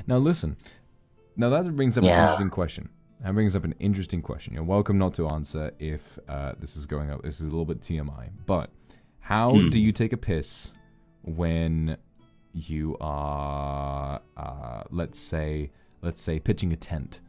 Now listen. Now that brings up an Yeah. interesting question. That brings up an interesting question. You're welcome not to answer if this is going up. This is a little bit TMI. But how do you take a piss when you are, let's say, pitching a tent?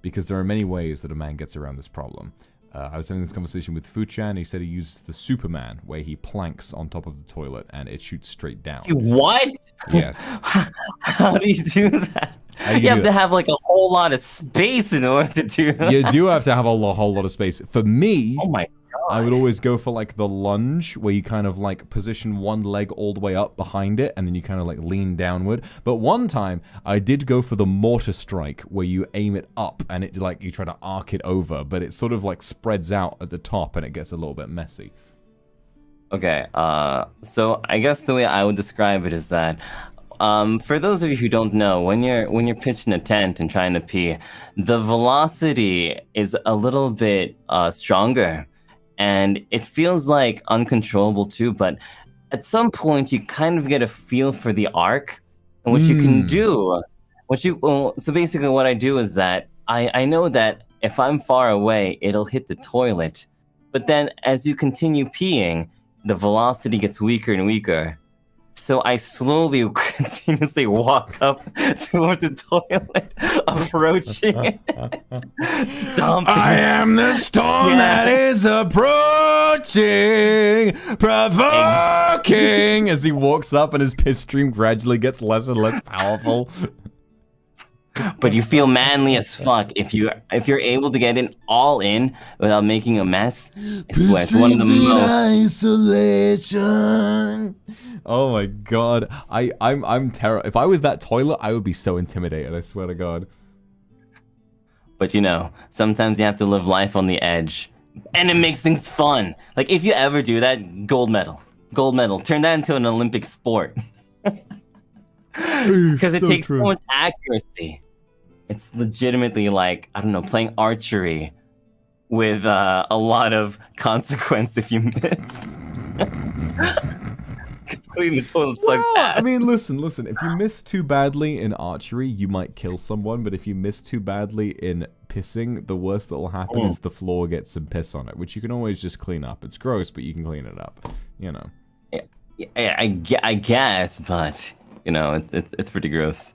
Because there are many ways that a man gets around this problem. I was having this conversation with Fuchan. He said he uses the Superman, where he planks on top of the toilet and it shoots straight down. What? Yes. How do you do that? How do You have do to it? have like a whole lot of space in order to do that. You do have to have a whole lot of space. For me, Oh my I would always go for like the lunge, where you kind of like position one leg all the way up behind it, and then you kind of like lean downward. But one time, I did go for the mortar strike, where you aim it up and it like you try to arc it over, but it sort of like spreads out at the top and it gets a little bit messy. Okay, so I guess the way I would describe it is that, for those of you who don't know, when you're pitching a tent and trying to pee, the velocity is a little bit stronger, and it feels like uncontrollable too. But at some point, you kind of get a feel for the arc, and what you can do, so basically, what I do is that I know that if I'm far away, it'll hit the toilet, but then as you continue peeing, the velocity gets weaker and weaker. So I slowly, continuously walk up toward the toilet, approaching it, stomping. I am the storm that is approaching, provoking. As he walks up and his piss stream gradually gets less and less powerful. But you feel manly as fuck if you're able to get it all in without making a mess. I swear, it's one of the most. Isolation. Oh my god, I'm terrible. If I was that toilet, I would be so intimidated. I swear to God. But you know, sometimes you have to live life on the edge, and it makes things fun. Like if you ever do that, gold medal, turn that into an Olympic sport. Because it takes so much accuracy. It's legitimately like, I don't know, playing archery with a lot of consequence if you miss. Because cleaning the toilet sucks ass. I mean, listen. If you miss too badly in archery, you might kill someone. But if you miss too badly in pissing, the worst that will happen is the floor gets some piss on it, which you can always just clean up. It's gross, but you can clean it up. You know. I guess, but you know, it's pretty gross.